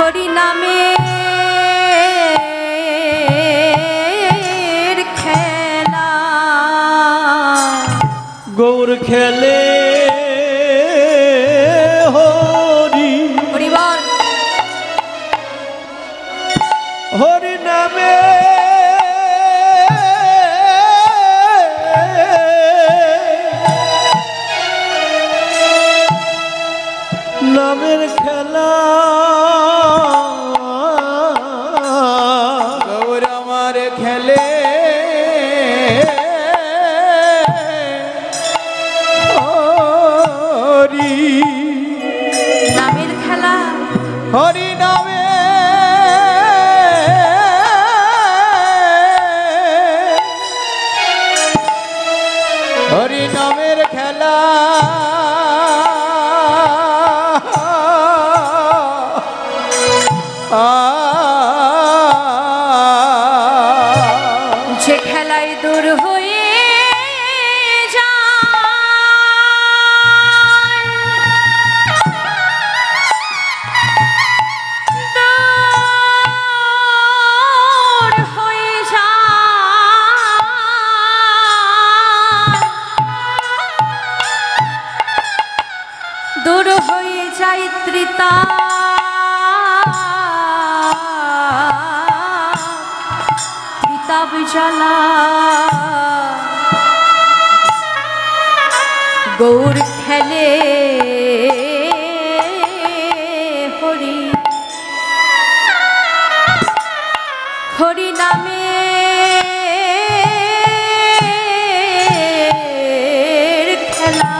হরি নামের খেলা গৌর খেলে হরি হরি বল হরি নামে নামের খেলা গৌর আমার খেলে হরি নামের খেলা হরি নামে হরি নামের খেলা যে খেলায় দূর হয়ে দূর হয়ে যায় ত্রিতা ত্রিতাপ জ্বালা গৌর খেলে হরি হরি নামে খেলা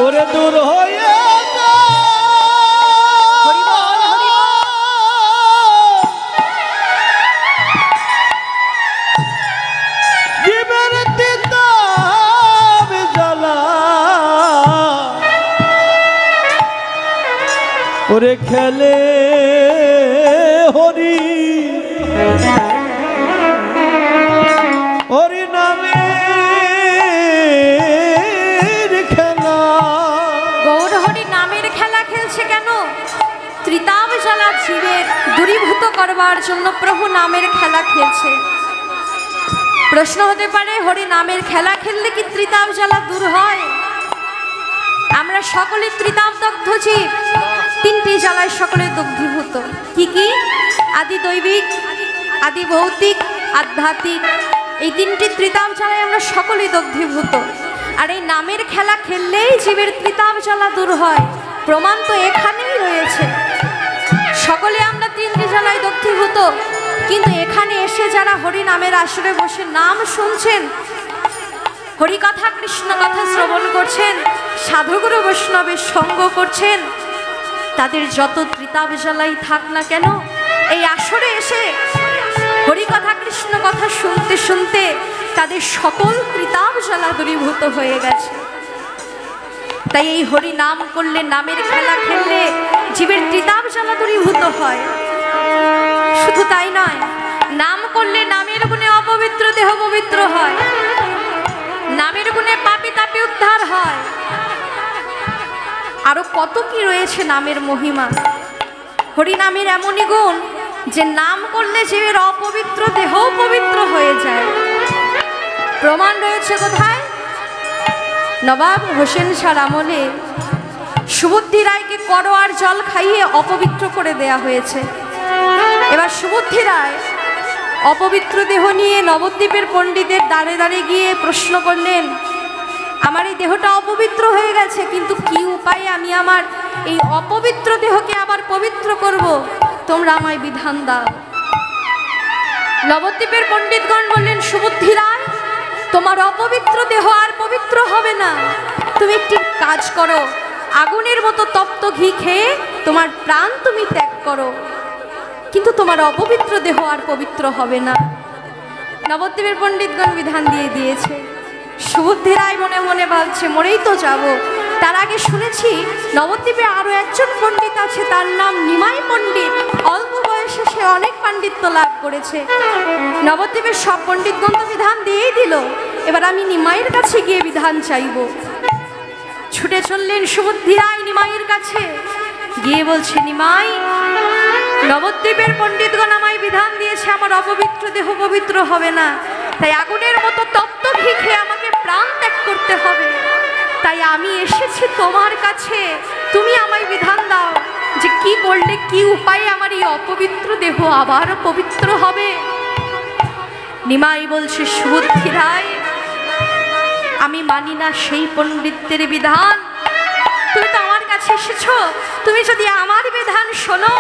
ওরে দূর হয়ে হরি বল হরি বল জীবের তিতাব জ্বালা ওরে খেলে হরি হরি নামে খেলা গৌর হরি নামের খেলা খেলছে কেন? ত্রিতাব জ্বালা জীবের দূরীভূত করবার জন্য প্রভু নামের খেলা খেলছে। প্রশ্ন হতে পারে, হরি নামের খেলা খেললে কি ত্রিতাব জ্বালা দূর হয়? আমরা সকলে ত্রিতাব দগ্ধ জীব, তিনটি জ্বালায় সকলে দগ্ধীভূত। কি কি? আদি দৈবিক, আদি ভৌতিক, আধ্যাত্মিক। এই তিনটি ত্রিতাব জ্বালায় আমরা সকলেই দগ্ধীভূত। আর এই নামের খেলা খেললেই জীবের ত্রিতাব জ্বালা দূর হয়। প্রমাণ তো এখানেই রয়েছে। সকলে আমরা তিনটি জ্বালায় দগ্ধীভূত, কিন্তু এখানে এসে যারা হরি নামের আসরে বসে নাম শুনছেন, হরি কথা কৃষ্ণ কথা শ্রবণ করছেন, সাধুগুরু বৈষ্ণবের সঙ্গ করছেন, তাদের যত ত্রিতাব জ্বালাই থাক না কেন, এই আসরে এসে হরি কথা কৃষ্ণ কথা শুনতে শুনতে তাদের সকল ত্রিতাব জ্বালা দূরীভূত হয়ে গেছে। তাই এই হরি নাম করলে, নামের খেলা খেললে জীবের ত্রিতাব জ্বালা দূরীভূত হয়। শুধু তাই নয়, নাম করলে নামের গুণে অপবিত্র দেহ পবিত্র হয়, নামের গুণে পাপী তাপী উদ্ধার হয়। আরো কত কি রয়েছে নামের মহিমা। হরি নামের এমনই গুণ যে নাম করলে জীবের অপবিত্র দেহও পবিত্র হয়ে যায়। প্রমাণ রয়েছে কোথায়? নবাব হোসেন শাহর আমলে সুবুদ্ধি রায়কে করো আর জল খাইয়ে অপবিত্র করে দেয়া হয়েছে। এবার সুবুদ্ধি রায় অপবিত্র দেহ নিয়ে নবদ্বীপের পণ্ডিতের দাঁড়ে দাঁড়ে গিয়ে প্রশ্ন করলেন, আমার এই দেহটা অপবিত্র হয়ে গেছে, কিন্তু কি উপায়ে আমি আমার এই অপবিত্র দেহকে আবার পবিত্র করব, তোমরা আমায় বিধান দাও। নবদ্বীপের পণ্ডিতগণ বললেন, সুবুদ্ধি রায়, তোমার অপবিত্র দেহ আর পবিত্র হবে না। তুমি একটি কাজ করো, আগুনের মতো তপ্ত ঘি খেয়ে তোমার প্রাণ তুমি ত্যাগ করো, কিন্তু তোমার অপবিত্র দেহ আর পবিত্র হবে না। নবদ্বীপের পণ্ডিতগণ বিধান দিয়ে দিয়েছে। সুবুদ্ধি রায় মনে মনে ভাবছে, মরেই তো যাব। তার আগে শুনেছি নবদ্বীপে আরো একজন পণ্ডিত আছে, তার নাম নিমাই পণ্ডিত। অল্প বয়সে সে অনেক পাণ্ডিত্য লাভ করেছে। নবদ্বীপের সব পণ্ডিতগণ তো বিধান দিয়েই দিল, এবার আমি নিমাইয়ের কাছে গিয়ে বিধান চাইব। ছুটে চললেন সুবুদ্ধি রায় নিমাইয়ের কাছে। গিয়ে বলছে নিমাই, নবদ্বীপের পণ্ডিতগণ আমায় বিধান দিয়েছে আমার অপবিত্র দেহ পবিত্র হবে না, তাই আগুনের মতো তপ্ত ঘি খেয়ে আমাকে প্রাণ ত্যাগ করতে হবে। তাই আমি এসেছি তোমার কাছে, তুমি আমায় বিধান দাও যে কি করলে কি উপায়ে আমার এই অপবিত্র দেহ আবার পবিত্র হবে। নিমাই বলছে, সুবুদ্ধি রায়, আমি মানি না সেই পণ্ডিতদের বিধান। তুমি তো আমার কাছে এসেছো, তুমি যদি আমার বিধান শোনো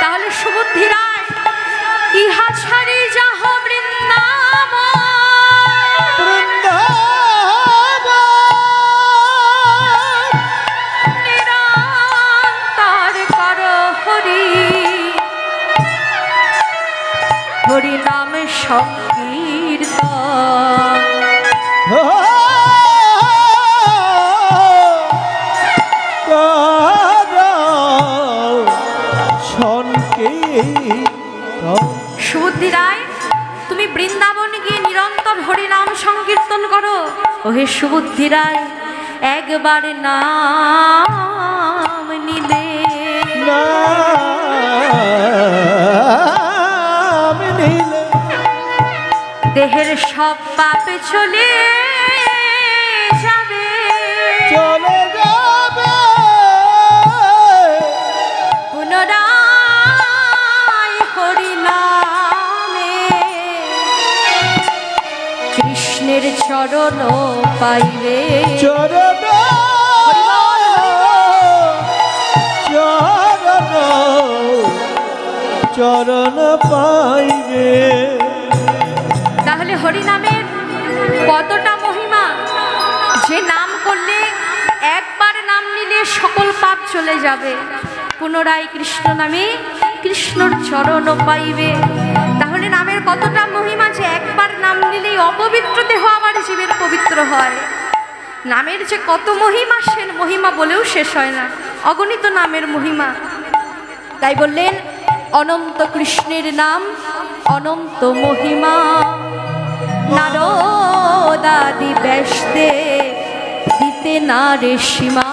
তাহলে সুবুদ্ধি রায় ইহা ছাড়ি যাহ বৃন্দাবন, নিরন্তর কর হরি হরি নামে সংকীর্তন। সুবুদ্ধি রায়, তুমি বৃন্দাবন গিয়ে নিরন্তর হরিনাম সংকীর্তন করো। ওহে সুবুদ্ধি রায়, একবার নাম নিলে দেহের সব পাপে চলে যাবে, চলে যাবে। পুনরায় হরিনামে কৃষ্ণের চরণ পাইবে, চরণ চরণ চরণ পাইবে। তাহলে হরিনামের কতটা মহিমা, যে নাম করলে একবার নাম নিলে সকল পাপ চলে যাবে, পুনরায় কৃষ্ণ নামে কৃষ্ণর চরণ পাইবে। তাহলে নামের কতটা মহিমা, যে একবার নাম নিলেই অপবিত্র দেহ আবার জীবের পবিত্র হয়। নামের যে কত মহিমা, সে মহিমা বলেও শেষ হয় না, অগণিত নামের মহিমা। তাই বললেন অনন্ত কৃষ্ণের নাম অনন্ত মহিমা, নারদাদি ব্যাসদে দিতে না রে সীমা,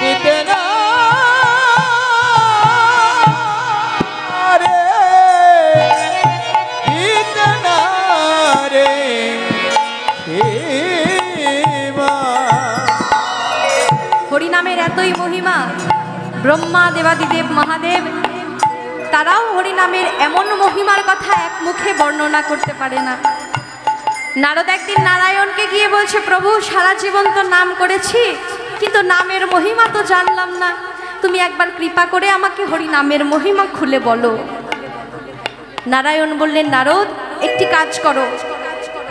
দিতে না রে, দিতে না রে সীমা। হরিনামের এতই মহিমা, ব্রহ্মা দেবাদিদেব মহাদেব তারাও হরিনামের এমন মহিমার কথা এক মুখে বর্ণনা করতে পারে না। নারদ একদিন নারায়ণকে গিয়ে বলছে, প্রভু সারা জীবন তো নাম করেছি, কিন্তু নামের মহিমা তো জানলাম না, তুমি একবার কৃপা করে আমাকে হরিনামের মহিমা খুলে বলো। নারায়ণ বললেন, নারদ একটি কাজ করো,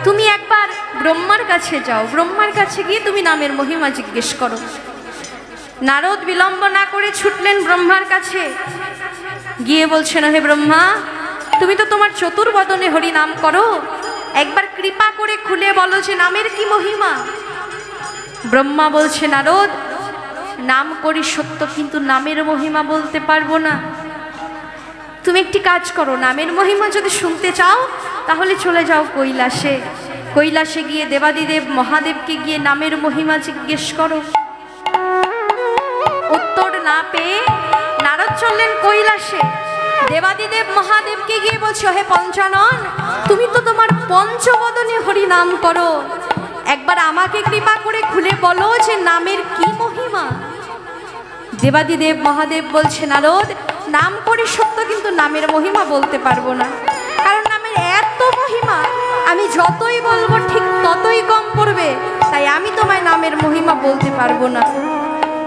তুমি একবার ব্রহ্মার কাছে যাও, ব্রহ্মার কাছে গিয়ে তুমি নামের মহিমা জিজ্ঞেস করো। নারদ বিলম্ব না করে ছুটলেন ব্রহ্মার কাছে, গিয়ে বলছেন, হে ব্রহ্মা, তুমি তো তোমার চতুর্বদনে হরি নাম করো, একবার কৃপা করে খুলে বলো যে নামের কি মহিমা। ব্রহ্মা বলছে, নারদ নাম করি সত্য, কিন্তু নামের মহিমা বলতে পারবো না। তুমি একটি কাজ করো, নামের মহিমা যদি শুনতে চাও তাহলে চলে যাও কৈলাসে, কৈলাসে গিয়ে দেবাদিদেব মহাদেবকে গিয়ে নামের মহিমা জিজ্ঞেস করো। উত্তর না পেয়ে নারদ চললেন কৈলাসে, দেবাদিদেব মহাদেবকে গিয়ে বলছো, হে পঞ্চানন, তুমি তো তোমার পঞ্চবদনে হরি নাম করো, একবার আমাকে কৃপা করে খুলে বলো যে নামের কি মহিমা। দেবাদিদেব মহাদেব বলছে, নারদ নাম করি সত্য, কিন্তু নামের মহিমা বলতে পারবো না, কারণ নামের এত মহিমা আমি যতই বলবো ঠিক ততই কম পড়বে, তাই আমি তোমায় নামের মহিমা বলতে পারবো না।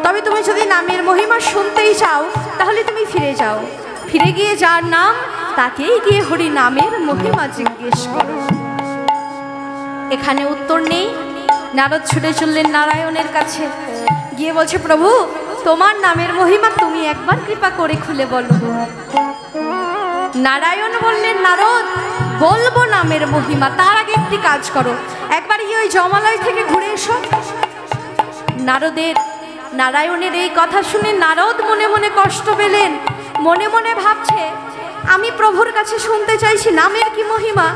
তবে তুমি যদি নামের মহিমা শুনতেই চাও তাহলে তুমি ফিরে যাও, ফিরে গিয়ে যার নাম তাকেই গিয়ে হরি নামের মহিমা জিজ্ঞেস করো। এখানে উত্তর নেই, নারদ ছুটে চললেন নারায়ণের কাছে, গিয়ে বলছে, প্রভু তোমার নামের মহিমা তুমি একবার কৃপা করে খুলে বলো। নারায়ণ বললেন, নারদ বলবো নামের মহিমা, তার আগে একটি কাজ করো, একবার গিয়ে ওই জমালয় থেকে ঘুরে এসো। নারায়ণের এই কথা শুনে নারদ মনে মনে কষ্ট পেলেন, মনে মনে ভাবছে, আমি প্রভুর কাছে শুনতে চাইছি নামের কি মহিমা,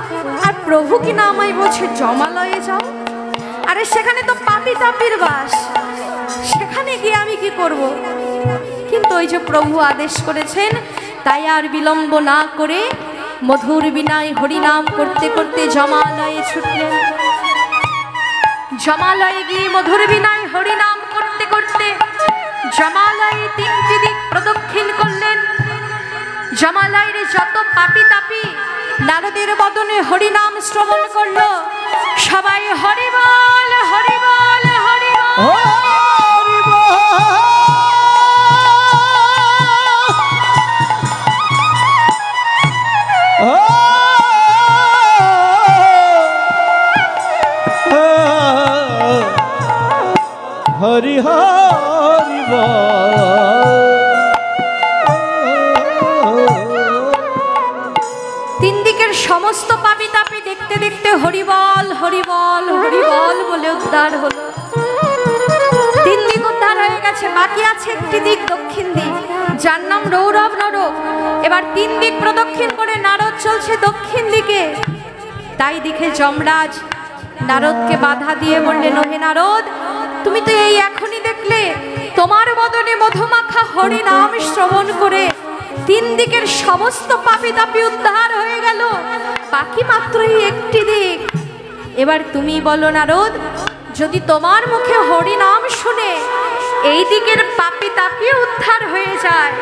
আর প্রভু কি না আমায় বলছে জমালয়ে যাও। আরে সেখানে তো পাপি তাপির বাস, সেখানে গিয়ে আমি কি করব। কিন্তু কিন্তু ওই যে প্রভু আদেশ করেছেন, তাই আর বিলম্ব না করে মধুর বিনায় হরিনাম করতে করতে জমালয়ে ছুটলেন। জমালয়ে গিয়ে মধুর বিনায় হরিনাম করতে করতে জমালয়ে 3টি দিক প্রদক্ষিণ করলেন। জমালয়ের যত পাপি তাপি নারদের বদনে হরিনাম শ্রবণ করলো। সবাই হরিবল হরিবল হরিবল। হরি হরি তিন দিকের সমস্ত পাপি তাপি দেখতে দেখতে হরিবল হরিবল হরিবল বলে উদ্ধার হলো। 3 দিক উদ্ধার হয়ে গেছে, বাকি আছে একটি দিক, দক্ষিণ দিক, যার নাম রৌরব নরক। এবার 3 দিক প্রদক্ষিণ করে নারদ চলছে দক্ষিণ দিকে। তাই দেখে যমরাজ নারদকে বাধা দিয়ে বললেন, ওহে নারদ, তুমি তো এই এখনই দেখলে তোমার বদনে মধুমাখা হরিনাম শ্রবণ করে 3 দিকের সমস্ত পাপি তাপি উদ্ধার হয়ে গেল, বাকি মাত্র এই একটি দিক। এবার তুমি বলো নারদ, যদি তোমার মুখে হরিনাম শুনে এই দিকের পাপি তাপি উদ্ধার হয়ে যায়,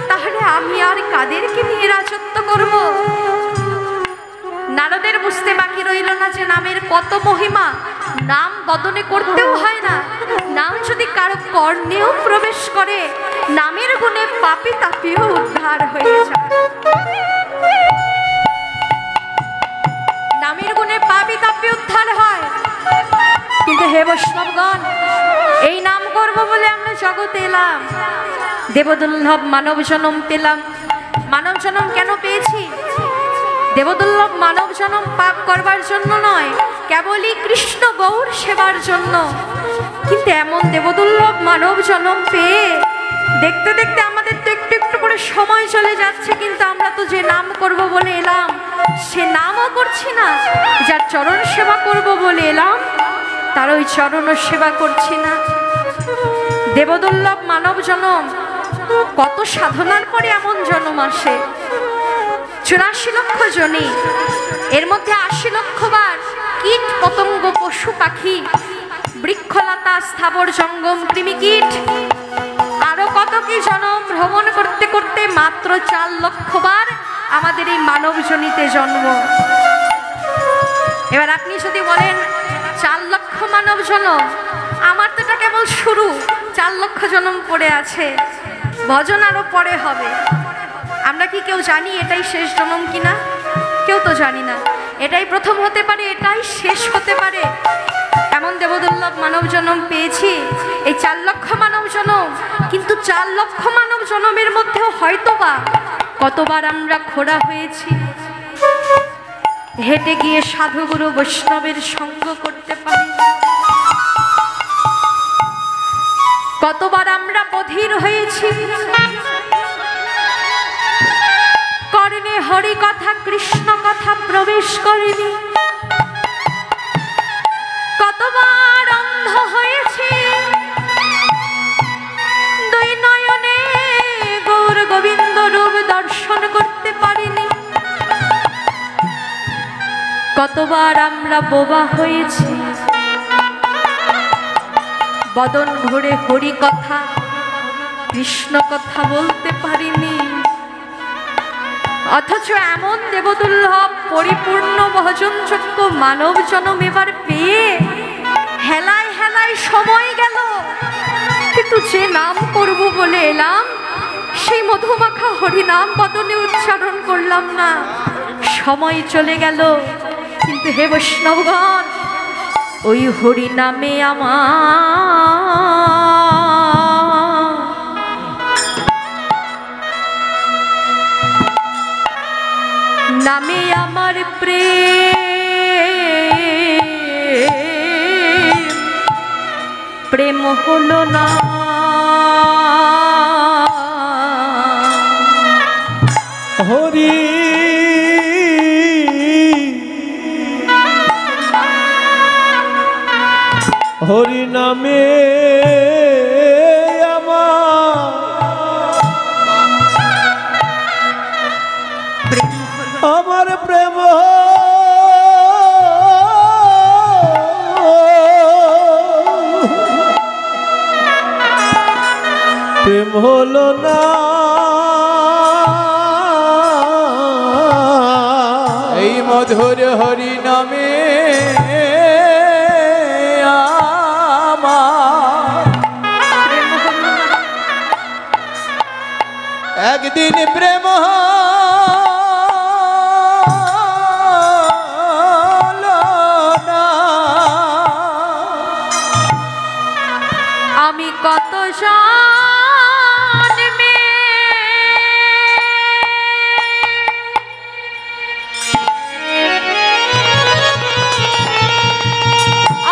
তাহলে আমি আর কাদেরকে নিয়ে রাজত্ব করব? নারদের বুঝতে বাকি রইল না যে নামের কত মহিমা। নাম বদনে করতেও হয় না, নাম যদি কারো কর্ণেও প্রবেশ করে, নামের গুণে পাপি তাপিও উদ্ধার হয়ে যায়। নামের গুণে পাপি তাপি উদ্ধার হয়। কিন্তু হে বৈষ্ণবগণ, এই নাম করব বলে আমরা জগতে এলাম, দেবদুর্লভ মানব জনম পেলাম। মানব জনম কেন পেয়েছি? দেবদুর্লভ মানব জনম পাপ করবার জন্য নয়, কেবলই কৃষ্ণ গৌর সেবার জন্য। কিন্তু এমন দেবদুর্লভ মানব জনম পেয়ে দেখতে দেখতে আমাদের তো একটু একটু করে সময় চলে যাচ্ছে, কিন্তু আমরা তো যে নাম করব বলে এলাম সে নামও করছি না। যার চরণ সেবা করব বলে এলাম তার ওই চরণ সেবা করছি না। দেবদুর্লভ মানব জনম, কত সাধনার পরে এমন জন্ম আসে। 84 লক্ষ জনি, এর মধ্যে 80 লক্ষ বার কীট পতঙ্গ পশু পাখি বৃক্ষলতা স্থাবর জঙ্গম কৃমিকীট আরো কত কি জনম ভ্রমণ করতে করতে মাত্র 4 লক্ষ বার আমাদের এই মানব জনিতে জন্ম। এবার আপনি যদি বলেন 4 লক্ষ মানব জনম, আমার তো এটা কেবল শুরু, 4 লক্ষ জনম পড়ে আছে, ভজন আরো পরে হবে। আমরা কি কেউ জানি এটাই শেষ জনম কিনা? কেউ তো জানি না। এটাই প্রথম হতে পারে, এটাই শেষ হতে পারে। এমন দেবদুর্লভ মানব জনম পেয়েছি, এই 4 লক্ষ মানব জনম। কিন্তু 4 লক্ষ মানব জনমের মধ্যেও হয়তোবা কতবার আমরা খোড়া হয়েছি, হেঁটে গিয়ে সাধুগুরু বৈষ্ণবের সঙ্গ করতে পারি। কতবার আমরা বধির হয়েছি, কর্ণে হরি কথা কৃষ্ণ কথা প্রবেশ করেনি। কতবার অন্ধ হয়েছে, 2 নয়নে গৌর গোবিন্দ রূপ দর্শন করতে পারিনি। কতবার আমরা বোবা হয়েছি, বদন ভরে হরি কথা কৃষ্ণ কথা বলতে পারিনি। অথচ এমন দেবদুর্লভ পরিপূর্ণ ভজনযোগ্য মানব জনম এবার পেয়ে হেলায় হেলায় সময় গেল, কিন্তু যে নাম করব বলে এলাম সেই মধুমাখা হরিনাম বদনে উচ্চারণ করলাম না, সময় চলে গেল। কিন্তু হে বৈষ্ণবগণ, ওই হরিনামে আমার নামে আমার প্রেম হলো না। হরি হরি নামে আমার আমার প্রেম প্রেম হলো না এই মধুর হরি নামে আমার একদিন প্রেম হলো না। আমি কত জন্মে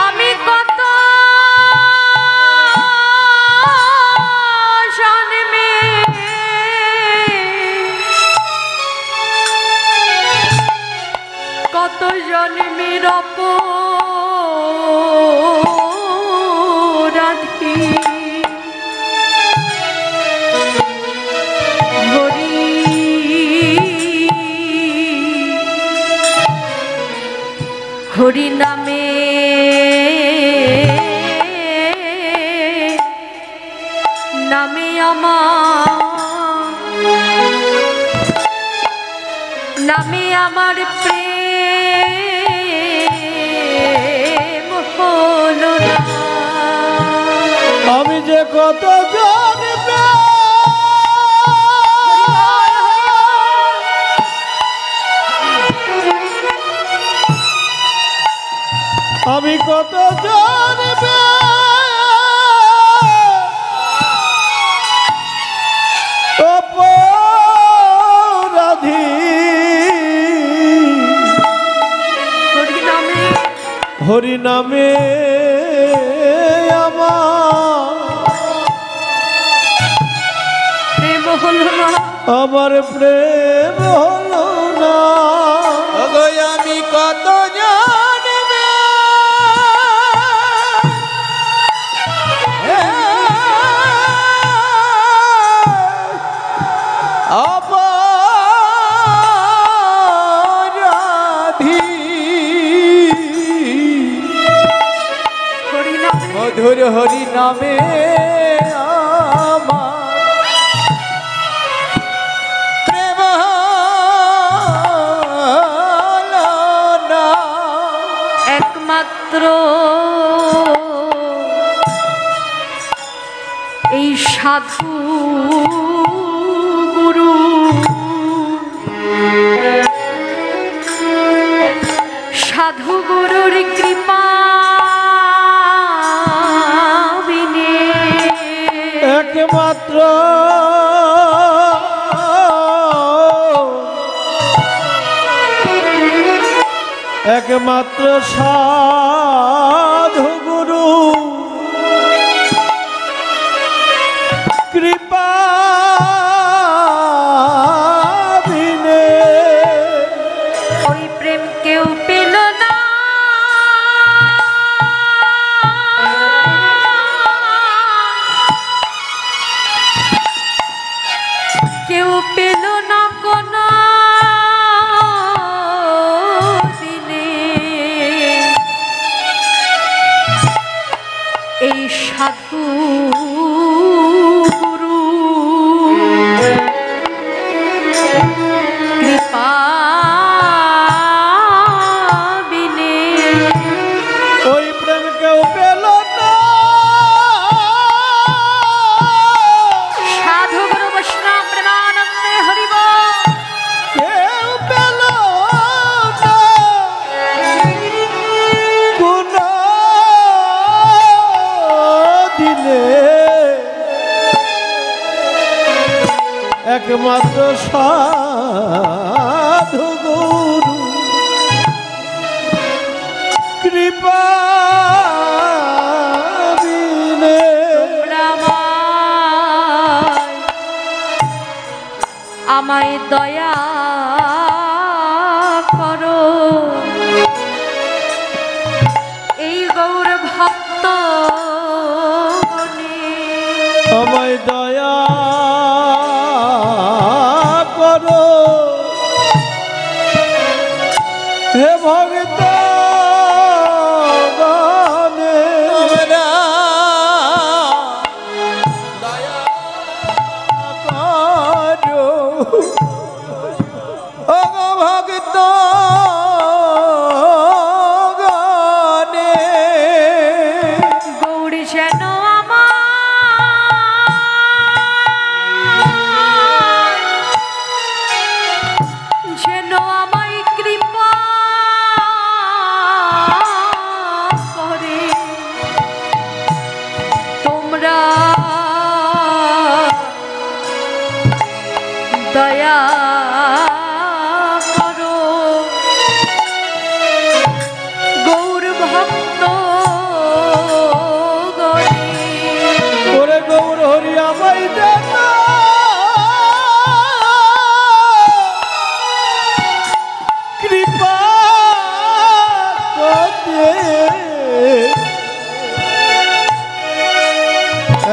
আমি কত জন্মে কত জন্মের অপরাধী হরি হরি নামে নামে আমার প্রেম হলো না। আমি যে কত জন্মে আমি কত জন্মে অপরাধী হরি নামে প্রেম হলো না। আমার প্রেম হলো না। ওগো আমি কত জন্মে অপরাধী হরি নামে মধুর হরি নামে আমার প্রেম হলো না। একমাত্র এই সাধু গুরু সাধু গুরুর কৃপা বিনে একমাত্র একমাত্র সাধু গুরু কৃপা বিনে ওই প্রেম কেউ পেল না। কেউ পেল না কোনো দিনে এই সাধু গুরু কৃপা বিনে ওই প্রেম কেউ পেল না। সাধু গুরু বৈষ্ণব প্রেমানন্দে হরিব কেউ পেল না কোন দিনে একমাত্র সাধু গুরু কৃপা বিনে আমায় দয়া করো এই গৌর ভক্ত আমায় দয়া করো হে ভক্ত গণে তোমরা দয়া করো ও গো ভক্ত গণে। গৌর যেন আমার যেন আমায় কৃপা করে তোমরা দয়া করো গৌর ভক্ত গণে। ওরে গৌর হরি আমায় দেন কৃপা করতে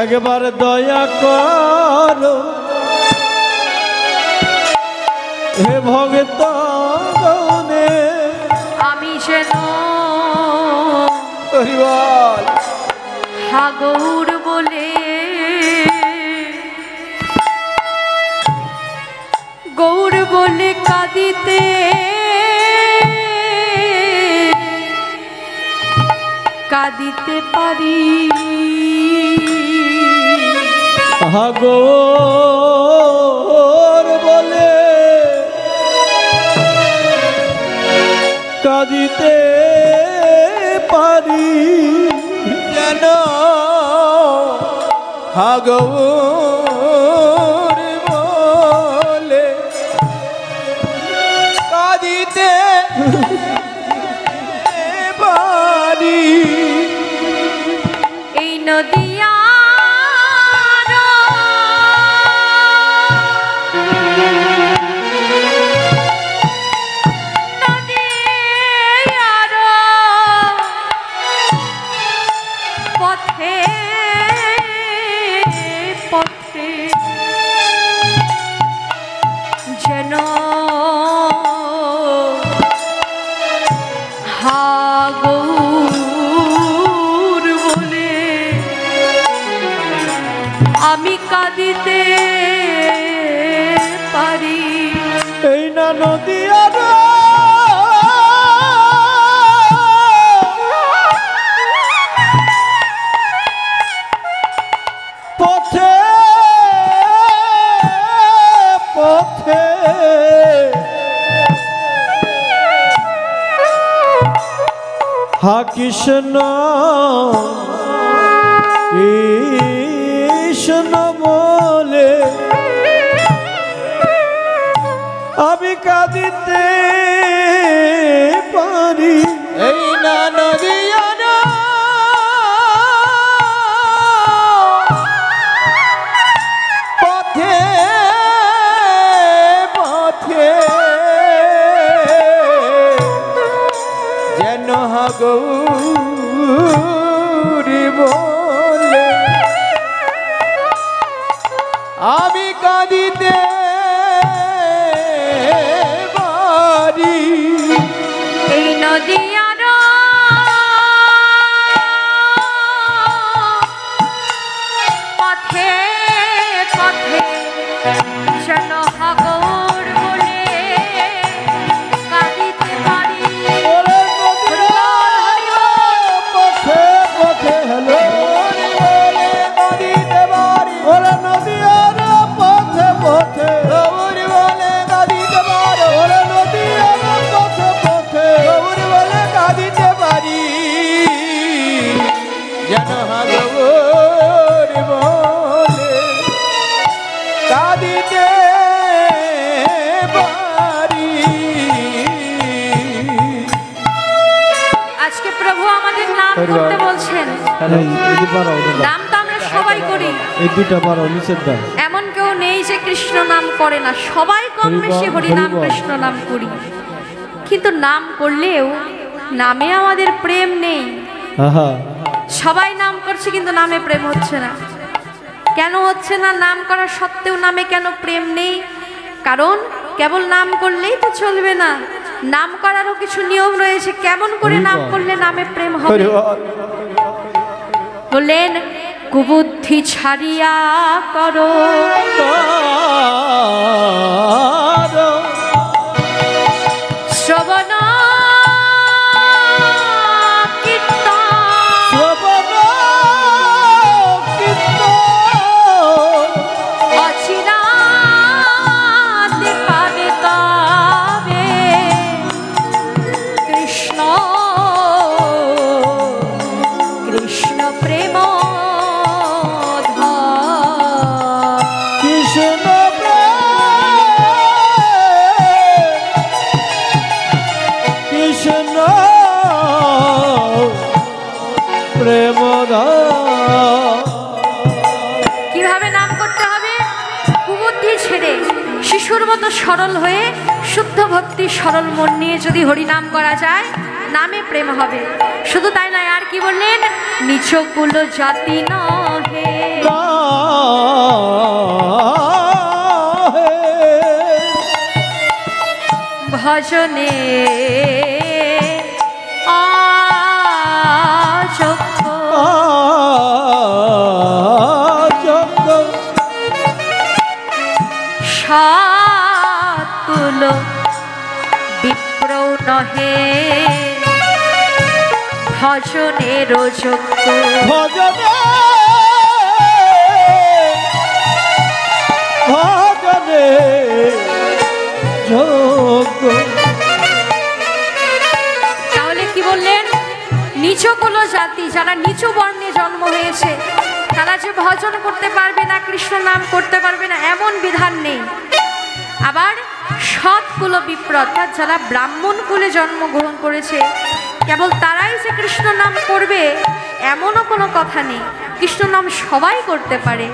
একবার দয়া করো হে ভক্ত গণে। আমি যেন হরি বল। হাগৌর বলে গৌর বলে কাঁদিতে কাঁদিতে পারি হাগর বলে কাঁদিতে পারি যেন হাগৌর বলে কাঁদিতে পারি। এই নদিয়া পথে পথে যেন হাগৌর বলে আমি কাঁদিতে পারি। এই না নদিয়ার পথে পথে হা কৃষ্ণ কৃষ্ণ বলে আমি কাঁদিতে পারি। এই না নদিয়ার পথে পথে যেন হাগৌরি বলে আমি কাঁদিতে পারি। এই নদিয়ার পথে পথে যেন হাগর বলে কাঁদিতে পারি। ওরে নদিয়ার পথে পথে হ্যালো কাঁদিতে পারি। ওরে নদিয়ার পথে পথে গৌরী বলে কাঁদিতে পারো। ওরে নদিয়ার পথে পথে গৌরী বলে কাঁদিতে পারি। যেন হাগৌরি বলে কাঁদিতে পারি। আজকে প্রভু আমাদের নাম করতে বলছেন। নাম তো আমরা সবাই করি, এই দুটা বারো নিচের দাম এমন কেউ নেই যে কৃষ্ণ নাম করে না। সবাই কম বেশি হরিনাম হরিবল। কৃষ্ণ নাম করি, কিন্তু নাম করলেও নামে আমাদের প্রেম নেই। আহা সবাই নাম করছে কিন্তু নামে প্রেম হচ্ছে না। কেন হচ্ছে না? নাম করা সত্ত্বেও নামে কেন প্রেম নেই? কারণ কেবল নাম করলেই তো চলবে না, নাম করারও কিছু নিয়ম রয়েছে। কেমন করে নাম করলে নামে প্রেম হবে? হরি বল। বললেন কুবুদ্ধি ছাড়িয়া করো শ্রবণ অচিরাতে পাবে তবে কৃষ্ণ কৃষ্ণ প্রেম কৃষ্ণ কৃষ্ণ প্রেম কিভাবে নাম করতে হবে? কুবুদ্ধি ছেড়ে শিশুর মতো সরল হয়ে শুদ্ধ ভক্তি সরল মন নিয়ে যদি হরি নাম করা যায় নামে প্রেম হবে। শুধু তাই নয়, আর কি বললেন? নিচ কুল জাতি নহে ভজনে আচক্ষ সাতুল বিপ্র নহে ভজনের যোগ্য ভজনে ভজনে যোগ্য। তাহলে কি বললেন? নিচু কুলো জাতি, যারা নিচু বর্ণে জন্ম হয়েছে তারা যে ভজন করতে পারবে না, কৃষ্ণ নাম করতে পারবে না, এমন বিধান নেই। আবার সৎ কুল বিপ্র, অর্থাৎ যারা ব্রাহ্মণ কুলে জন্মগ্রহণ করেছে কেবল তারাই যে কৃষ্ণ নাম করবে এমনও কোনো কথা নেই। কৃষ্ণ নাম সবাই করতে পারে।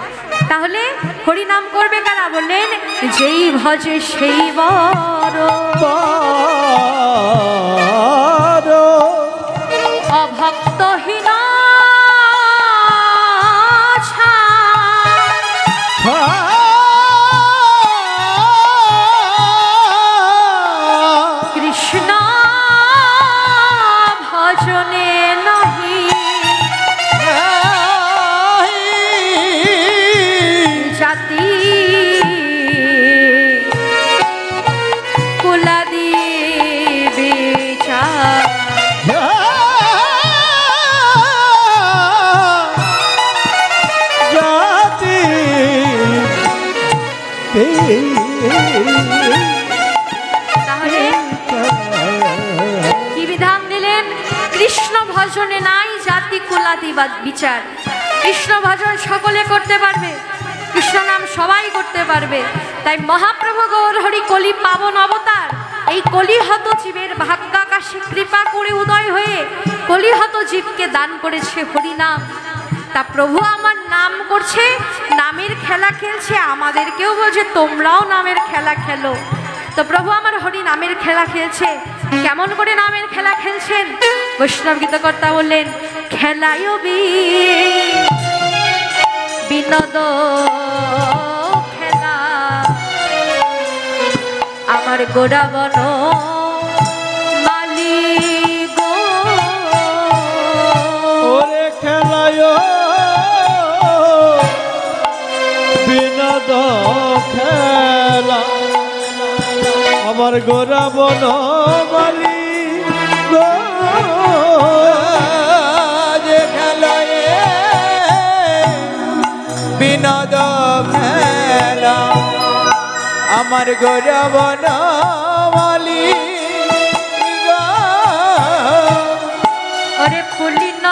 তাহলে হরি নাম করবে কারা? বললেন যেই ভজে সেই বড় অভক্তহীন কৃষ্ণ ভজনে নহি জাতি কুলাদি বিচার জাতি তাহলে কি বিধান দিলেন? কৃষ্ণ ভজনে নাই জাতি কুলাদি বিচার। কৃষ্ণ ভজন সকলে করতে পারবে, কৃষ্ণ নাম সবাই করতে পারবে। তাই মহাপ্রভু গৌর হরি কলি পাবন অবতার এই কলিহত জীবের ভাগ্যাকাশে কৃপা করে উদয় হয়ে কলিহত জীবকে দান করেছে হরিনাম। তা প্রভু আমার নাম করছে, নামের খেলা খেলছে, আমাদেরকেও বলছে তোমরাও নামের খেলা খেলো। তো প্রভু আমার হরি নামের খেলা খেলছে। কেমন করে নামের খেলা খেলছেন? বৈষ্ণব গীতকর্তা বললেন খেলায় বিনোদ খেলা আমার গোড়াবন মালি গো ওরে খেলায় বিনোদ খেলা আমার গোরা বন মালি গো যে খেলায় বিনোদ খেলা আমার গোরা বন মালি ওরে পুলিন